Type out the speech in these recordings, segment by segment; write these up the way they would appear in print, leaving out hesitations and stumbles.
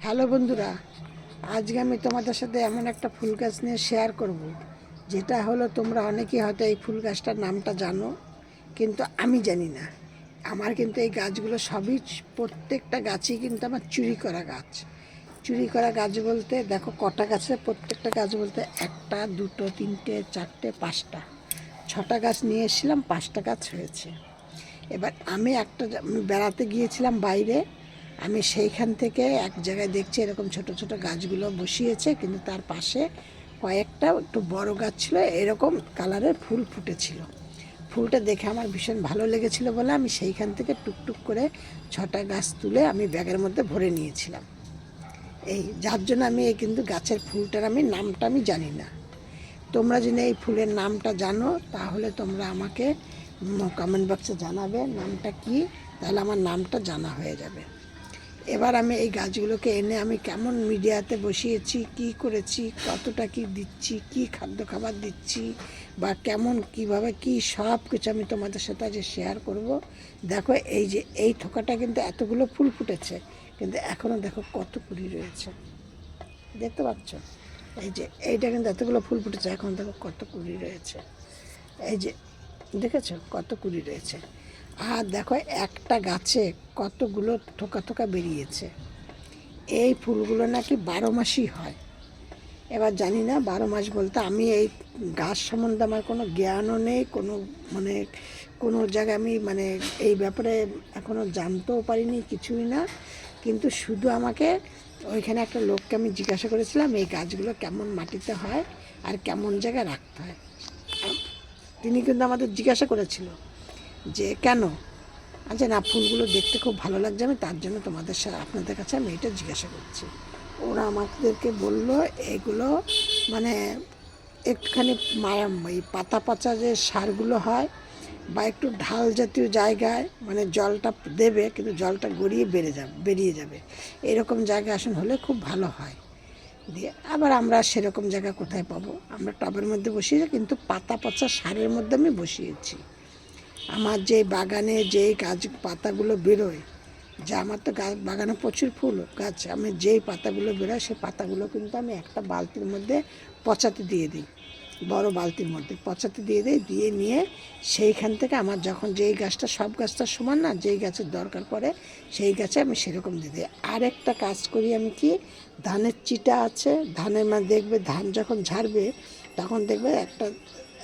Hello বন্ধুরা, আজকে আমি তোমাদের সাথে এমন একটা ফুল গাছ নিয়ে শেয়ার করব, যেটা হলো তোমরা অনেকেই হয়তো এই ফুল গাছটার নামটা জানো, কিন্তু আমি জানি না। আমার কিন্তু এই গাছগুলো সবই, প্রত্যেকটা গাছই কিন্তু আমার চুরি করা গাছ। চুরি করা গাছ বলতে দেখো কটা গাছে, প্রত্যেকটা গাছ বলতে একটা, দুটো, তিনটে, চারটে, পাঁচটা, ছটা গাছ নিয়ে এসেছিলাম, পাঁচটা গাছ হয়েছে। এবার আমি বেড়াতে গিয়েছিলাম বাইরে, আমি সেইখান থেকে এক জায়গায় দেখছি এরকম ছোট ছোট গাছগুলো বসিয়েছে, কিন্তু তার পাশে কয়েকটা একটু বড় গাছ ছিল, এরকম কালারের ফুল ফুটেছিল। ফুলটা দেখে আমার ভীষণ ভালো লেগেছিল বলে আমি সেইখান থেকে টুকটুক করে ছটা গাছ তুলে আমি ব্যাগের মধ্যে ভরে নিয়েছিলাম। এই যার জন্য আমি এই কিন্তু গাছের ফুলটার নামটা আমি জানি না। তোমরা যদি এই ফুলের নামটা জানো তাহলে তোমরা আমাকে কমেন্ট বক্সে জানাবে নামটা কি, তাহলে আমার নামটা জানা হয়ে যাবে। এবার আমি এই গাছগুলোকে এনে আমি কেমন মিডিয়াতে বসিয়েছি, কি করেছি, কতটা কি দিচ্ছি, কি খাদ্য খাবার দিচ্ছি, বা কেমন কিভাবে কি সব কিছু আমি তোমাদের সাথে আজ শেয়ার করব। দেখো এই যে এই থোকাটা কিন্তু এতগুলো ফুল ফুটেছে, কিন্তু এখনও দেখো কত কুড়ি রয়েছে, দেখতে পাচ্ছ? এই যে এইটা কিন্তু এতগুলো ফুল ফুটেছে, এখন দেখো কত কুড়ি রয়েছে। এই যে দেখেছো কত কুড়ি রয়েছে। আর দেখো একটা গাছে কতগুলো থোকা থোকা বেরিয়েছে। এই ফুলগুলো নাকি 12 মাসই হয়। এবার জানি না 12 মাস বলতে, আমি এই গাছ সম্বন্ধে আমার কোনো জ্ঞানও নেই, কোনো জায়গায় আমি এই ব্যাপারে এখনও জানতেও পারিনি, কিছুই না। কিন্তু শুধু আমাকে ওইখানে একটা লোককে আমি জিজ্ঞাসা করেছিলাম এই গাছগুলো কেমন মাটিতে হয় আর কেমন জায়গায় রাখতে হয়। তিনি কিন্তু আমাদের জিজ্ঞাসা করেছিল যে কেন, আচ্ছা না ফুলগুলো দেখতে খুব ভালো লাগছে, আমি তার জন্য আপনাদের কাছে আমি এটা জিজ্ঞাসা করছি। ওরা আমাদেরকে বললো এগুলো মানে একটুখানি এই পাতা পচা যে সারগুলো হয়, বা একটু ঢাল জাতীয় জায়গায় জলটা দেবে, কিন্তু জলটা গড়িয়ে বেরিয়ে যাবে, এরকম জায়গা আসন হলে খুব ভালো হয়। দিয়ে আবার আমরা সেরকম জায়গা কোথায় পাবো, আমরা টবের মধ্যে বসিয়েছি, কিন্তু পাতা পচা সারের মধ্যে আমি বসিয়েছি। আমার যে বাগানে যেই গাছ পাতাগুলো বেরোয়, যে আমার তো বাগানে প্রচুর ফুল গাছ, আমি যেই পাতাগুলো বেরোয় সেই পাতাগুলো কিন্তু আমি একটা বালতির মধ্যে পচাতে দিয়ে দিই, বড় বালতির মধ্যে পচাতে দিয়ে দিই, দিয়ে নিয়ে সেইখান থেকে আমার যখন যেই গাছটা, সব গাছটা সমান না, যেই গাছের দরকার পড়ে সেই গাছে আমি সেরকম দিয়ে দিই। আর একটা কাজ করি আমি কি, ধানের চিটা আছে, ধানের দেখবে ধান যখন ঝাড়বে তখন দেখবে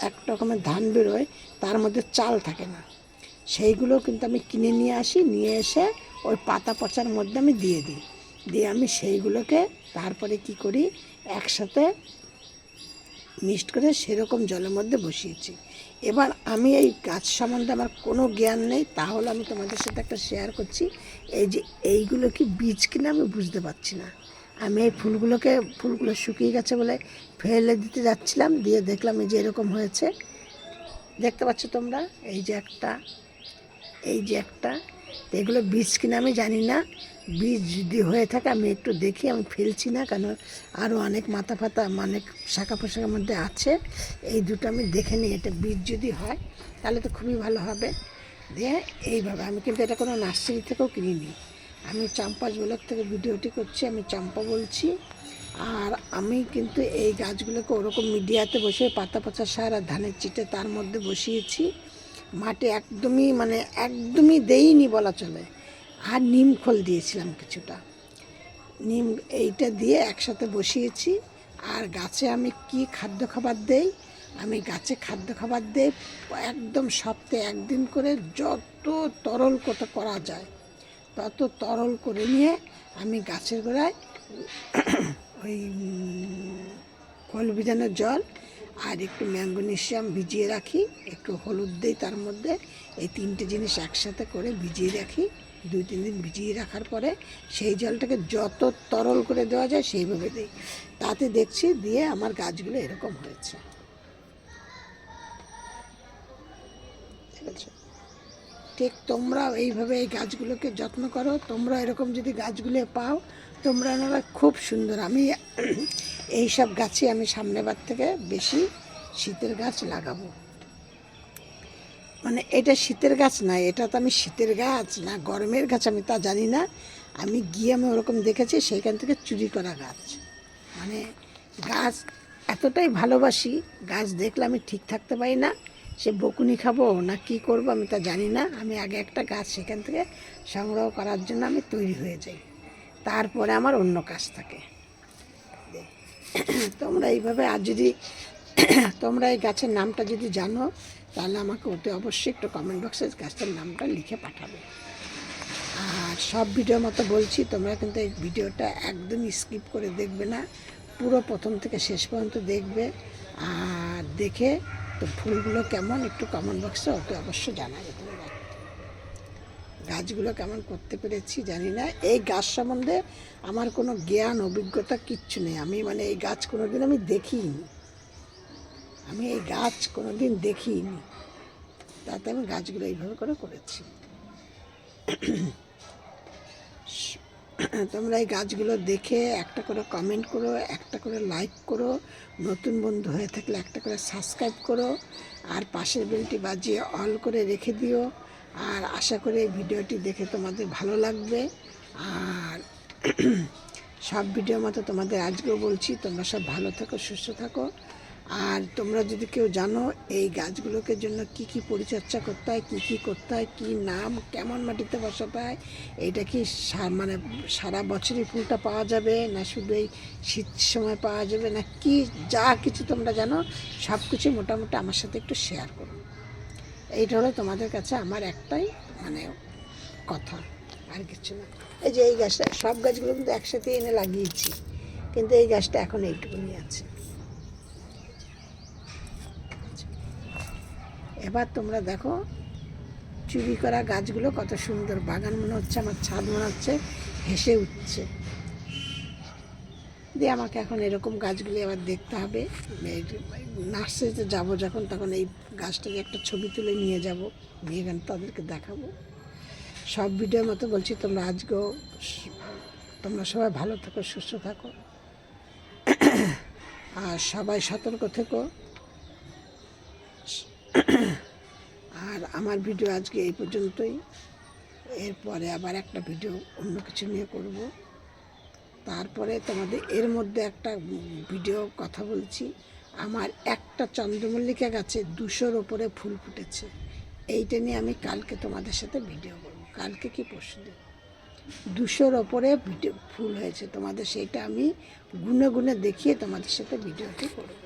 এক রকমের ধান বেরোয়, তার মধ্যে চাল থাকে না, সেইগুলো কিন্তু আমি কিনে নিয়ে আসি, নিয়ে এসে ওই পাতা পচার মধ্যে আমি দিয়ে দিই, দিয়ে আমি সেইগুলোকে তারপরে কি করি, একসাথে মিক্সড করে সেরকম জলের মধ্যে বসিয়েছি। এবার আমি এই গাছ সম্বন্ধে আমার কোনো জ্ঞান নেই, তাহলে আমি তোমাদের সাথে একটা শেয়ার করছি। এই যে এইগুলো কি বীজ কিনা আমি বুঝতে পারছি না। আমি এই ফুলগুলো শুকিয়ে গেছে বলে ফেলে দিতে যাচ্ছিলাম, দিয়ে দেখলাম এই যে এরকম হয়েছে, দেখতে পাচ্ছ তোমরা? এই যে একটা এগুলো বীজ কিনা আমি জানি না, বীজ যদি হয়ে থাকে আমি একটু দেখি, আমি ফেলছি না, কারণ আরও অনেক মাথা ফাতা শাখা পোশাকের মধ্যে আছে, এই দুটো আমি দেখে নিই, এটা বীজ যদি হয় তাহলে তো খুবই ভালো হবে। দিয়ে এইভাবে আমি কিন্তু এটা কোনো নার্সারি থেকেও কিনিনি, আমি চাম্পাস ব্লক থেকে ভিডিওটি করছি, আমি চম্পা বলছি। আর আমি কিন্তু এই গাছগুলোকে ওরকম মিডিয়াতে বসে পাতা পচা সার আর ধানের চিটে তার মধ্যে বসিয়েছি, মাটি একদমই দেইনি বলা চলে। আর নিম খোল দিয়েছিলাম কিছুটা, এইটা দিয়ে একসাথে বসিয়েছি। আর গাছে আমি কি খাদ্য খাবার দেই, আমি গাছে খাদ্য খাবার দেই একদম সপ্তাহে একদিন করে, যত তরল করা যায় তত তরল করে নিয়ে আমি গাছের গোড়ায় ওই খোল ভিজানোর জল আর একটু ম্যাঙ্গোনেসিয়াম ভিজিয়ে রাখি, একটু হলুদ দিই তার মধ্যে, এই তিনটে জিনিস একসাথে করে ভিজিয়ে রাখি, 2-3 দিন ভিজিয়ে রাখার পরে সেই জলটাকে যত তরল করে দেওয়া যায় সেইভাবে দিই, তাতে দেখছি দিয়ে আমার গাছগুলো এরকম হয়েছে, ঠিক আছে? ঠিক তোমরা এইভাবে এই গাছগুলোকে যত্ন করো, তোমরা এরকম যদি গাছগুলো পাও, তোমরা খুব সুন্দর। আমি এই সব গাছই আমি সামনেবার থেকে বেশি শীতের গাছ লাগাবো। এটা শীতের গাছ না, এটা তো আমি শীতের গাছ না গরমের গাছ আমি তা জানি না, আমি গিয়ে আমি ওরকম দেখেছি, সেইখান থেকে চুরি করা গাছ। মানে গাছ এতটাই ভালোবাসি, গাছ দেখলে আমি ঠিক থাকতে পারি না, সে বকুনি খাবো না কি করব আমি তা জানি না। আমি আগে একটা গাছ সেখান থেকে সংগ্রহ করার জন্য আমি তৈরি হয়ে যাই, তারপরে আমার অন্য কাজ থাকে। তোমরা এইভাবে, আর যদি তোমরা এই গাছের নামটা যদি জানো তাহলে আমাকে অতি অবশ্যই একটু কমেন্ট বক্সে গাছটার নামটা লিখে পাঠাবে। আর সব ভিডিওর মতো বলছি, তোমরা কিন্তু এই ভিডিওটা একদমই স্কিপ করে দেখবে না, পুরো প্রথম থেকে শেষ পর্যন্ত দেখবে। আর দেখে তো ফুলগুলো কেমন একটু কমেন্ট বক্সে অতি অবশ্যই জানাবে। তোমরা গাছগুলো কেমন করতে পেরেছি জানি না। এই গাছ সম্বন্ধে আমার কোনো জ্ঞান অভিজ্ঞতা কিচ্ছু নেই। আমি মানে এই গাছ কোনোদিন আমি দেখিনি, আমি এই গাছ কোনোদিন দেখিনি, তাতে আমি গাছগুলো এইভাবে করে করেছি। তোমরা এই গাছগুলো দেখে একটা করে কমেন্ট করো, একটা করে লাইক করো, নতুন বন্ধু হয়ে থাকলে একটা করে সাবস্ক্রাইব করো, আর পাশের বেলটি বাজিয়ে অল করে রেখে দিও। আর আশা করি এই ভিডিওটি দেখে তোমাদের ভালো লাগবে। আর সব ভিডিওর মতো তোমাদের আজকেও বলছি, তোমরা সব ভালো থাকো, সুস্থ থাকো। আর তোমরা যদি কেউ জানো এই গাছগুলোকে জন্য কি কি পরিচর্যা করতে হয়, কি কি করতে হয়, কি নাম, কেমন মাটিতে বসাতে হয়, এইটা কি মানে সারা বছরই ফুলটা পাওয়া যাবে না শুধু এই শীত সময় পাওয়া যাবে, না কি যা কিছু তোমরা জানো সব কিছু মোটামুটি আমার সাথে একটু শেয়ার করো। এইটা হলো তোমাদের কাছে আমার একটাই মানে কথা, আর কিছু না। এই যে এই গাছটা, সব গাছগুলো কিন্তু একসাথে এনে লাগিয়েছি, কিন্তু এই গাছটা এখন এইটুকুনি আছে। এবার তোমরা দেখো চুরি করা গাছগুলো কত সুন্দর, বাগান মনে হচ্ছে, আমার ছাদ মনে হচ্ছে হেসে উঠছে। দিয়ে আমাকে এখন এরকম গাছগুলি আবার দেখতে হবে। নার্সারিতে যাবো যখন, তখন এই গাছটাকে একটা ছবি তুলে নিয়ে যাব, নিয়ে গেলে তাদেরকে দেখাবো। সব ভিডিওর মতো বলছি, তোমরা আজকেও তোমরা সবাই ভালো থাকো, সুস্থ থাকো, আর সবাই সতর্ক থেকো। আর আমার ভিডিও আজকে এই পর্যন্তই, এরপরে আবার একটা ভিডিও অন্য কিছু নিয়ে করব। তারপরে তোমাদের এর মধ্যে একটা ভিডিও কথা বলছি, আমার একটা চন্দ্রমল্লিকা গাছে 200-র ওপরে ফুল ফুটেছে, এইটা নিয়ে আমি কালকে তোমাদের সাথে ভিডিও করব। কালকে কি পরশুদিন 200-র ওপরে ভিডিও ফুল হয়েছে, তোমাদের সেইটা আমি গুনে গুনে দেখিয়ে তোমাদের সাথে ভিডিওটি করব।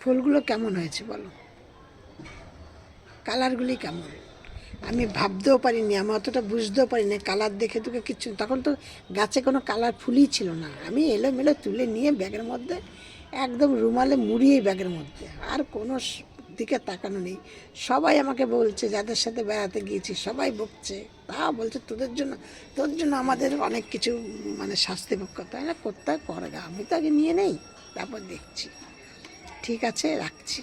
ফুলগুলো কেমন হয়েছে বলো, কালারগুলি কেমন? আমি ভাবতেও পারিনি, আমি অতটা বুঝতেও পারিনি, কালার দেখে তোকে কিচ্ছু, তখন তো গাছে কোনো কালার ফুলই ছিল না। আমি এলোমেলো তুলে নিয়ে ব্যাগের মধ্যে একদম রুমালে মুড়িয়ে ব্যাগের মধ্যে, আর কোনো দিকে তাকানো নেই। সবাই আমাকে বলছে, যাদের সাথে বেড়াতে গিয়েছি সবাই বকছে, তা বলছে তোর জন্য আমাদের অনেক কিছু মানে শাস্তি ভোগ করতে হয় না, করতে হয়, করে। আমি তো আগে নিয়ে নেই, তারপর দেখছি। ঠিক আছে, রাখছি।